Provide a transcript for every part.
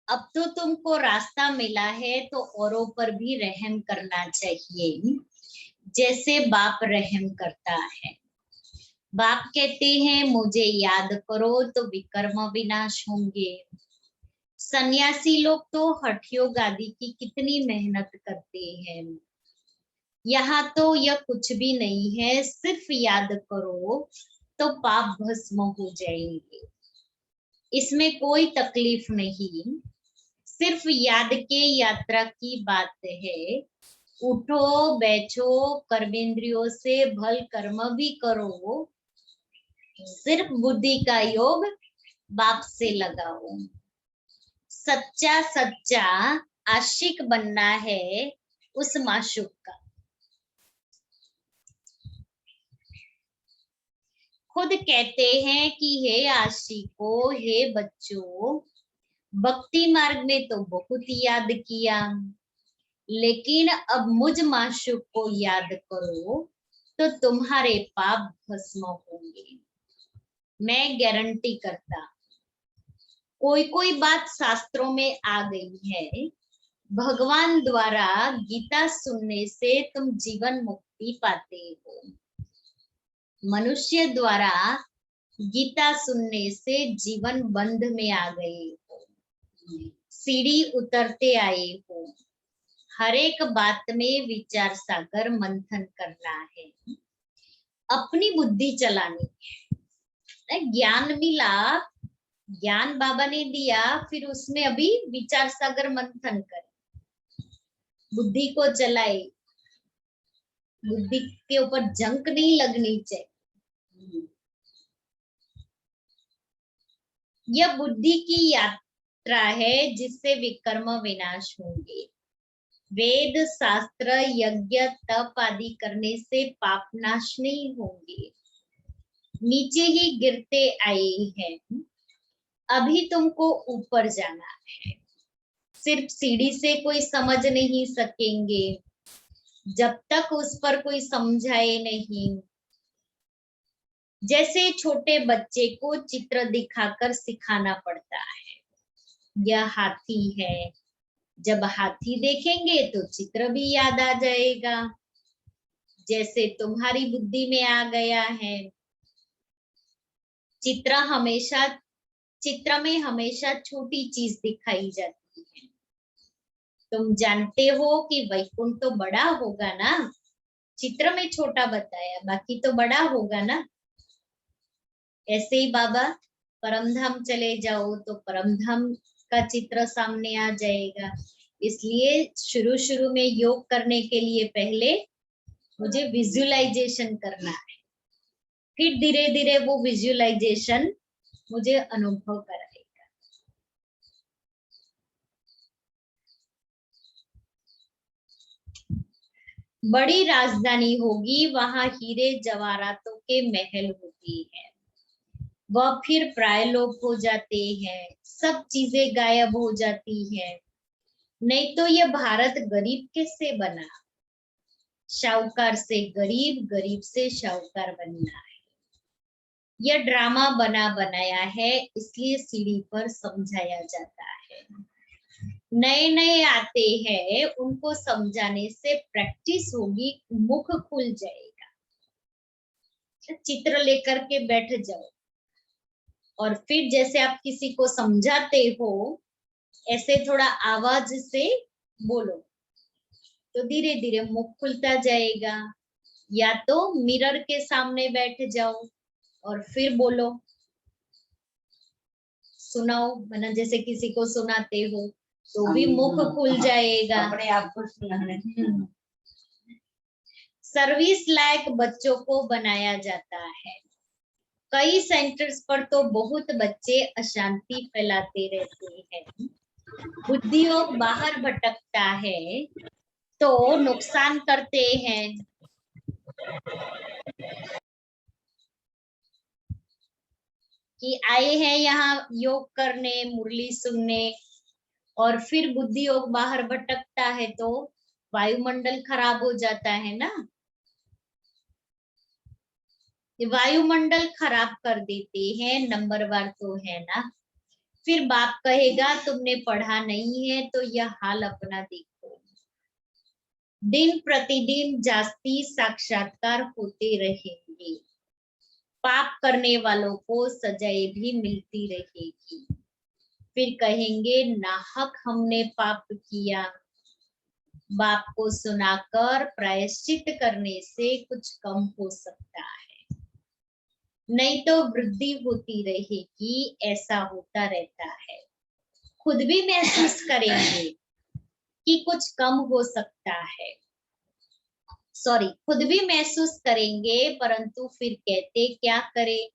अब तो तुमको रास्ता मिला है तो औरों पर भी रहम करना चाहिए, जैसे बाप रहम करता है। बाप कहते हैं मुझे याद करो तो विकर्म विनाश होंगे। सन्यासी लोग तो हठ योग आदि की कितनी मेहनत करते हैं। यहाँ तो यह कुछ भी नहीं है, सिर्फ याद करो तो पाप भस्म हो जाएंगे। इसमें कोई तकलीफ नहीं, सिर्फ याद के यात्रा की बात है। उठो बैठो कर्मेंद्रियों से भल कर्म भी करो, सिर्फ बुद्धि का योग बाप से लगाओ। सच्चा सच्चा आशिक बनना है उस माशूक का। खुद कहते हैं कि हे आशिको, हे बच्चों, भक्ति मार्ग में तो बहुत याद किया, लेकिन अब मुझ माशूक को याद करो तो तुम्हारे पाप भस्म होंगे। मैं गारंटी करता, कोई कोई बात शास्त्रों में आ गई है। भगवान द्वारा गीता सुनने से तुम जीवन मुक्ति पाते हो। मनुष्य द्वारा गीता सुनने से जीवन बंध में आ गए हो, सीढ़ी उतरते आए हो। हर एक बात में विचार सागर मंथन करना है, अपनी बुद्धि चलानी है। ज्ञान मिला, ज्ञान बाबा ने दिया, फिर उसमें अभी विचार सागर मंथन करे, बुद्धि को चलाए। बुद्धि के ऊपर जंक नहीं लगनी चाहिए। यह बुद्धि की यात्रा है जिससे विकर्म विनाश होंगे। वेद शास्त्र यज्ञ तप आदि करने से पाप नाश नहीं होंगे, नीचे ही गिरते आए हैं। अभी तुमको ऊपर जाना है, सिर्फ सीढ़ी से कोई समझ नहीं सकेंगे जब तक उस पर कोई समझाए नहीं। जैसे छोटे बच्चे को चित्र दिखाकर सिखाना पड़ता है। यह हाथी है, जब हाथी देखेंगे तो चित्र भी याद आ जाएगा, जैसे तुम्हारी बुद्धि में आ गया है। चित्र में हमेशा छोटी चीज दिखाई जाती है। तुम जानते हो कि वैकुंठ तो बड़ा होगा ना, चित्र में छोटा बताया, बाकी तो बड़ा होगा ना। ऐसे ही बाबा परमधाम चले जाओ तो परमधाम का चित्र सामने आ जाएगा। इसलिए शुरू शुरू में योग करने के लिए पहले मुझे विजुअलाइजेशन करना है, फिर धीरे धीरे वो विजुअलाइजेशन मुझे अनुभव कराएगा। बड़ी राजधानी होगी, वहां हीरे जवाहरातों के महल होती है, वह फिर प्राय लोप हो जाते हैं, सब चीजें गायब हो जाती है। नहीं तो यह भारत गरीब किससे बना? शाहूकार से गरीब, गरीब से शाहूकार बनना है। यह ड्रामा बना बनाया है, इसलिए सीढ़ी पर समझाया जाता है। नए नए आते हैं, उनको समझाने से प्रैक्टिस होगी, मुख खुल जाएगा। चित्र लेकर के बैठ जाओ और फिर जैसे आप किसी को समझाते हो ऐसे थोड़ा आवाज से बोलो तो धीरे धीरे मुख खुलता जाएगा। या तो मिरर के सामने बैठ जाओ और फिर बोलो, सुनाओ, मतलब जैसे किसी को सुनाते हो तो भी मुख खुल जाएगा, अपने आप को सुनाने। सर्विस लायक बच्चों को बनाया जाता है। कई सेंटर्स पर तो बहुत बच्चे अशांति फैलाते रहते हैं। बुद्धियोग बाहर भटकता है तो नुकसान करते हैं। कि आए हैं यहाँ योग करने, मुरली सुनने, और फिर बुद्धि योग बाहर भटकता है तो वायुमंडल खराब हो जाता है ना। वायुमंडल खराब कर देते हैं, नंबर वार तो है ना। फिर बाप कहेगा तुमने पढ़ा नहीं है तो यह हाल अपना देखो। दिन प्रतिदिन जास्ती साक्षात्कार होते रहेंगे, पाप करने वालों को सजाएं भी मिलती रहेगी। फिर कहेंगे नाहक हमने पाप किया। बाप को सुनाकर प्रायश्चित करने से कुछ कम हो सकता है, नहीं तो वृद्धि होती रहेगी। ऐसा होता रहता है। खुद भी महसूस करेंगे कि कुछ कम हो सकता है, खुद भी महसूस करेंगे, परंतु फिर कहते क्या करें,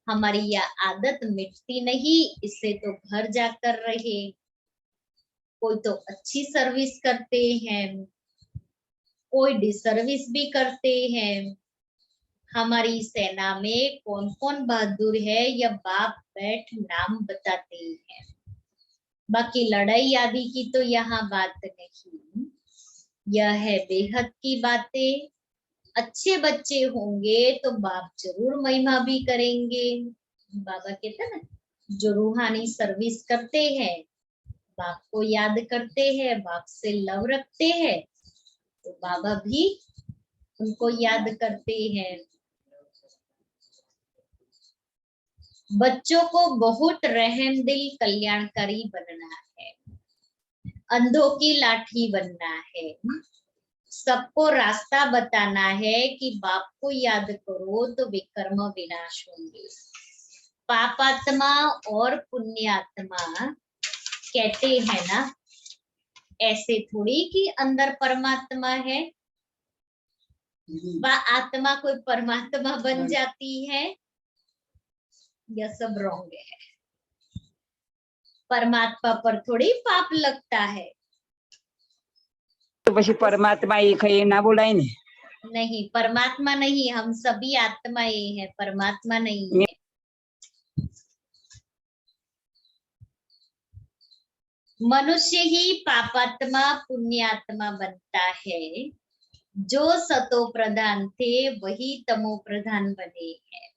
हमारी यह आदत मिटती नहीं, इससे तो घर जाकर रहे। कोई तो अच्छी सर्विस करते हैं, कोई डिसर्विस भी करते हैं। हमारी सेना में कौन कौन बहादुर है यह बाप बैठ नाम बताते हैं। बाकी लड़ाई आदि की तो यहाँ बात नहीं, यह है बेहद की बातें। अच्छे बच्चे होंगे तो बाप जरूर महिमा भी करेंगे। बाबा कहते हैं ना, जो रूहानी सर्विस करते हैं, बाप को याद करते हैं, बाप से लव रखते हैं, तो बाबा भी उनको याद करते हैं। बच्चों को बहुत रहमदिल कल्याणकारी बनना है, अंधों की लाठी बनना है, सबको रास्ता बताना है कि बाप को याद करो तो विकर्म विनाश होंगे। पापात्मा और पुण्यात्मा कहते हैं ना, ऐसे थोड़ी कि अंदर परमात्मा है, आत्मा कोई परमात्मा बन जाती है, यह सब रॉन्ग है। परमात्मा पर थोड़ी पाप लगता है। तो પછી પરમાત્મા એક है ना बोलाय ने? नहीं, परमात्मा नहीं, हम सभी आत्माएं हैं, परमात्मा नहीं है। मनुष्य ही पापात्मा पुण्यात्मा बनता है। जो सतो प्रधान थे वही तमो प्रधान बने हैं।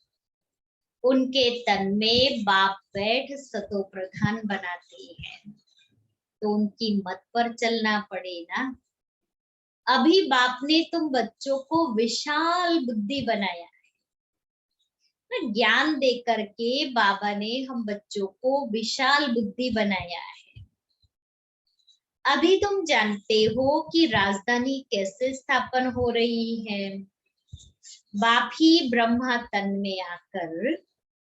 उनके तन में बाप बैठ सतो प्रधान बनाते हैं, तो उनकी मत पर चलना पड़े ना। अभी बाप ने तुम बच्चों को विशाल बुद्धि बनाया है, ज्ञान दे करके बाबा ने हम बच्चों को विशाल बुद्धि बनाया है। अभी तुम जानते हो कि राजधानी कैसे स्थापन हो रही है। बाप ही ब्रह्मा तन में आकर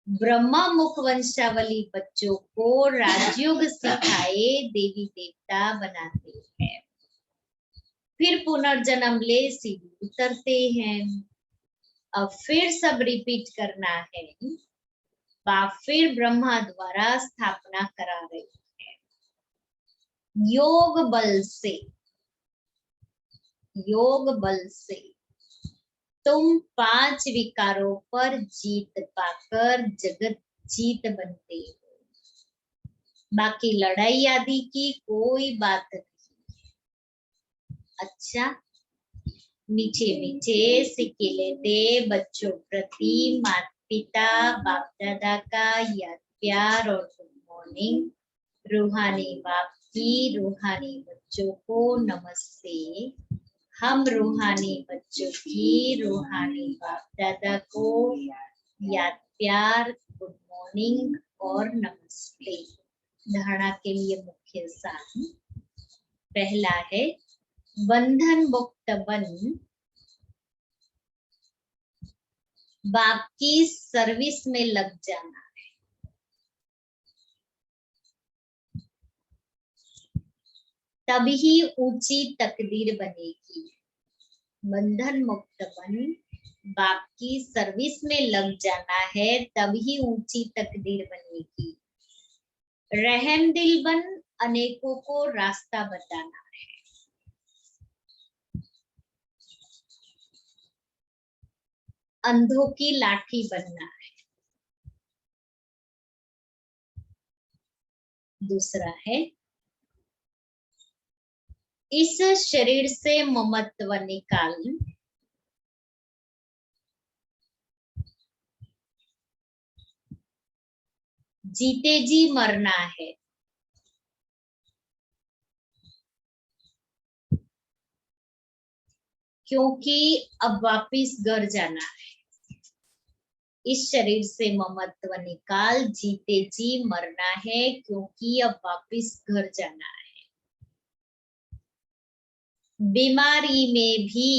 ब्रह्मा मुख वंशावली बच्चों को राजयोग सिखाए देवी देवता बनाते हैं, फिर पुनर्जन्म ले सीढ़ी उतरते हैं। अब फिर सब रिपीट करना है। बाप फिर ब्रह्मा द्वारा स्थापना करा रहे हैं। योग बल से तुम 5 विकारों पर जीत पाकर जगत जीत बनते हो। बाकी लड़ाई आदि की कोई बात नहीं। अच्छा, मीठे मीठे सिक्के लेते बच्चों प्रति माता पिता बाप दादा का याद प्यार और गुड मॉर्निंग। रूहानी बाप की रूहानी बच्चों को नमस्ते। हम रूहानी बच्चों की रूहानी बाप दादा को याद प्यार, गुड मॉर्निंग और नमस्ते। धारणा के लिए मुख्य सार पहला है बंधन मुक्त बन बाप की सर्विस में लग जाना है। तभी ऊंची तकदीर बनेगी। बंधन मुक्त बन बाप की सर्विस में लग जाना है, तभी ऊंची तकदीर बनेगी। रहम दिल बन अनेकों को रास्ता बताना है। अंधों की लाठी बनना है। दूसरा है इस शरीर से ममत्व निकाल जीते जी मरना है। क्योंकि अब वापिस घर जाना है। इस शरीर से ममत्व निकाल, जीते जी मरना है, क्योंकि अब वापिस घर जाना है। बीमारी में भी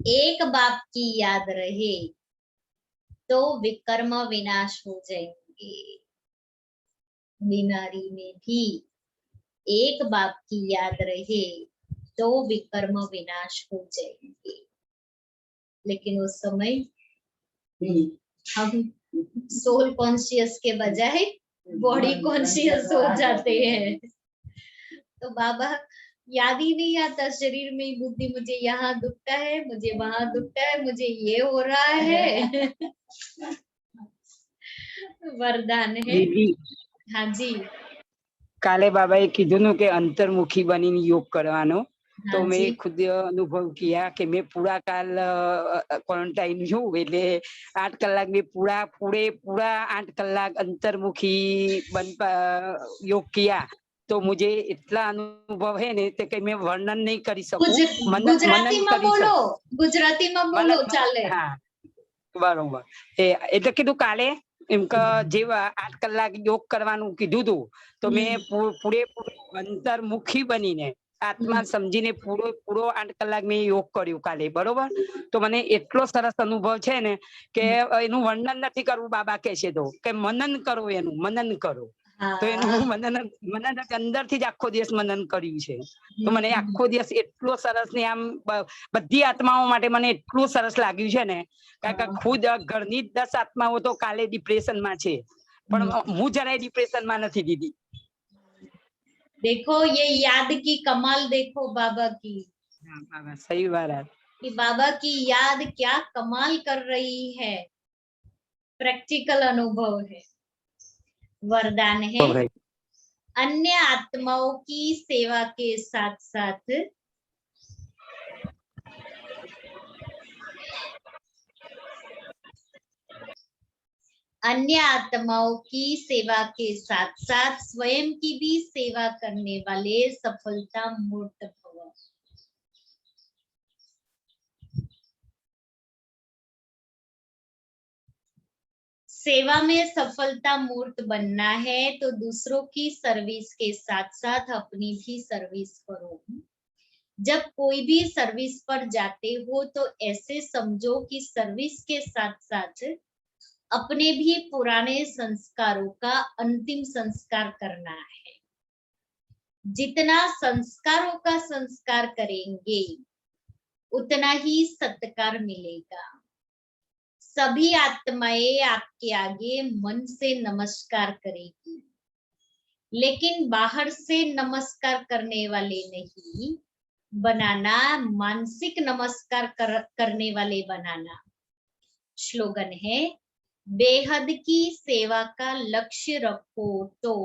एक बाप की याद रहे तो विकर्म विनाश हो जाएंगे। बीमारी में भी एक बाप की याद रहे तो विकर्म विनाश हो जाएंगे। लेकिन उस समय हम सोल कॉन्शियस के बजाय बॉडी कॉन्शियस हो जाते हैं। तो बाबा याद ही नहीं आता, शरीर में ही बुद्धि, मुझे यहाँ दुखता है, मुझे वहां दुखता है, मुझे ये हो रहा है। वरदान है। दीदी हाँ जी, काले बाबाए कीधुं के अंतर्मुखी बनीने योग करवानो। तो हाँ मैं जी, खुद अनुभव किया कि मैं पूरा काल क्वारंटाइन हूँ એટલે 8 કલાક में पूरा 8 કલાક अंतर्मुखी बन योग किया। तो मुझे इतना अनुभव है ने ते मैं वर्णन नहीं करी सकूं। गुजराती मनन में करी बोलो, सकूं। गुजराती में बोलो, चाले। हाँ बरोबर એટલે કીધું કાલે એમ કે જેવા 8 કલાક યોગ કરવાનું કીધું હતું તો મેં પૂરેપૂરો અંતર્મુખી બનીને આત્મા સમજીને પૂરો 8 કલાક મેં યોગ કર્યું કાલે બરોબર। તો મને એટલો સરસ અનુભવ છે ને કે એનું વર્ણન નથી કરવું। બાબા કહે છે તો કે મનન કરો, એનું મનન કરો। તો એનું મનન અંદરથી જ આખો દિવસ મનન કર્યું છે। તો મને આખો દિવસ એટલો સરસ ને આમ બધી આત્માઓ માટે મને એટલું સરસ લાગ્યું છે ને કારણ કે ખુદ ઘરની 10 આત્માઓ તો કાલે ડિપ્રેશનમાં છે, પણ હું જરાય ડિપ્રેશનમાં નથી દીદી। देखो ये याद की कमाल, देखो बाबा की। हाँ बाबा सही बात है कि बाबा की याद क्या कमाल कर रही है। प्रैक्टिकल अनुभव है। वरदान है, अन्य आत्माओं की सेवा के साथ साथ अन्य आत्माओं की सेवा के साथ साथ स्वयं की भी सेवा करने वाले सफलता मूर्त भव। सेवा में सफलता मूर्त बनना है तो दूसरों की सर्विस के साथ साथ अपनी भी सर्विस करो। जब कोई भी सर्विस पर जाते हो तो ऐसे समझो कि सर्विस के साथ साथ अपने भी पुराने संस्कारों का अंतिम संस्कार करना है। जितना संस्कारों का संस्कार करेंगे उतना ही सत्कार मिलेगा। सभी आत्माएं आपके आगे मन से नमस्कार करेगी, लेकिन बाहर से नमस्कार करने वाले नहीं बनाना, मानसिक नमस्कार करने वाले बनाना। स्लोगन है, बेहद की सेवा का लक्ष्य रखो तो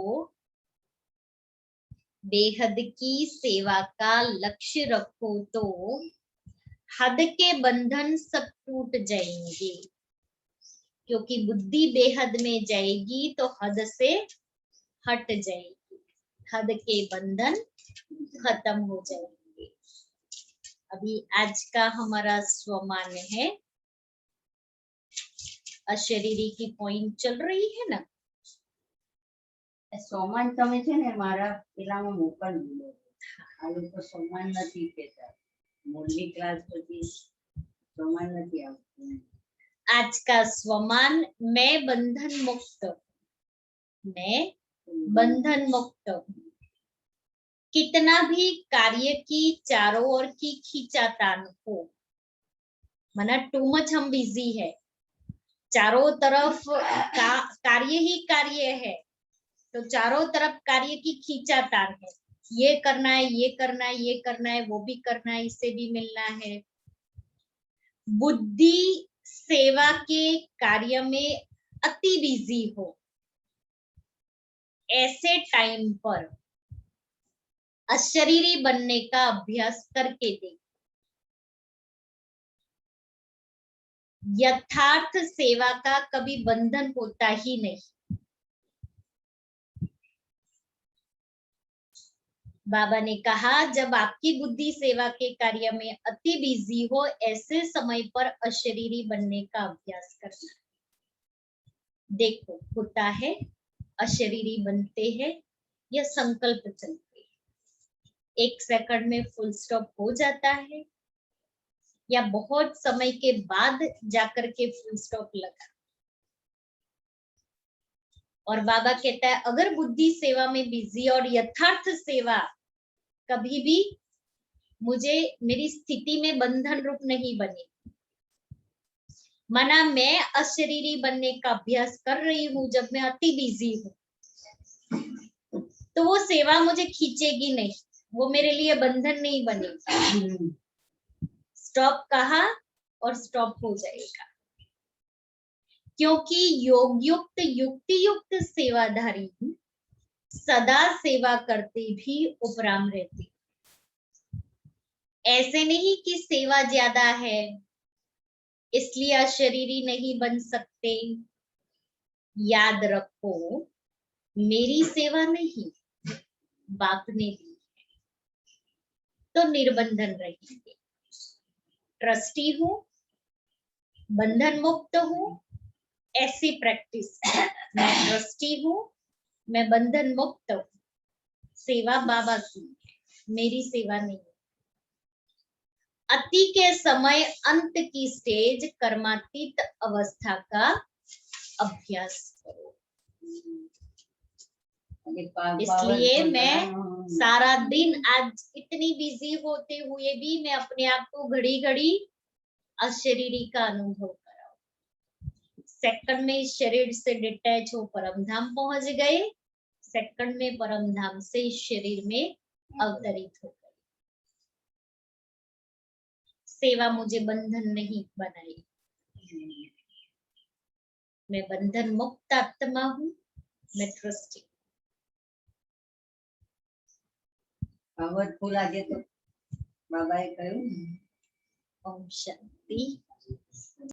बेहद की सेवा का लक्ष्य रखो तो हद के बंधन सब टूट जाएंगे। क्योंकि बुद्धि बेहद में जाएगी तो हद से हट जाएगी, हद के बंधन खत्म हो जाएंगे। अभी आज का हमारा स्वमान है, अशरीरी की पॉइंट चल रही है ना। સોમાન તમે છે ને મારા પેલામાં મોકલજો આ લોકો સોમાન નથી કહેતા મોરલી ક્લાસ પછી સોમાન નથી આવતું। आज का स्वमान, मैं बंधन मुक्त, मैं बंधन मुक्त। कितना भी कार्य की चारों ओर की खींचातान हो, माना टू मच हम बिजी है, चारों तरफ कार्य ही कार्य है, तो चारों तरफ कार्य की खींचातान है। ये करना है, ये करना है, ये करना है, वो भी करना है, इससे भी मिलना है। बुद्धि सेवा के कार्य में अति बिजी हो, ऐसे टाइम पर अशरीरी बनने का अभ्यास करके देख। यथार्थ सेवा का कभी बंधन होता ही नहीं। बाबा ने कहा जब आपकी बुद्धि सेवा के कार्य में अति बिजी हो, ऐसे समय पर अशरीरी बनने का अभ्यास करना। देखो होता है, अशरीरी बनते हैं या संकल्प चलते हैं, 1 सेकंड में फुल स्टॉप हो जाता है या बहुत समय के बाद जाकर के फुल स्टॉप लगा। और बाबा कहता है अगर बुद्धि सेवा में बिजी और यथार्थ सेवा कभी भी मुझे मेरी स्थिति में बंधन रूप नहीं बने, माना मैं अशरीरी बनने का अभ्यास कर रही हूं जब मैं अति बिजी हूं, तो वो सेवा मुझे खींचेगी नहीं, वो मेरे लिए बंधन नहीं बनेगी। स्टॉप कहा और स्टॉप हो जाएगा, क्योंकि योग युक्त युक्ति युक्त सेवाधारी सदा सेवा करते भी उपराम रहते। ऐसे नहीं कि सेवा ज्यादा है इसलिए अशरीरी नहीं बन सकते। याद रखो मेरी सेवा नहीं बाप ने दी है, तो निर्बंधन रहेंगे। ट्रस्टी हूं, बंधन मुक्त हूं, ऐसी प्रैक्टिस। मैं ट्रस्टी हूं, मैं बंधन मुक्त हूं, सेवा बाबा की है, मेरी सेवा नहीं। अति के समय अंत की स्टेज कर्मातीत अवस्था का अभ्यास करो। इसलिए मैं सारा दिन आज इतनी बिजी होते हुए भी मैं अपने आप को घड़ी घड़ी अशरीरी का अनुभव कराऊं। सेकंड में इस शरीर से डिटैच हो परम धाम पहुंच गए, सेकंड में परम धाम से इस शरीर में अवतरित हो गए। सेवा मुझे बंधन नहीं बनाई, मैं बंधन मुक्त आत्मा हूं, मैं ट्रस्टी। પાવરફુલ આજે તો બાબાએ કહ્યું ओम शांति।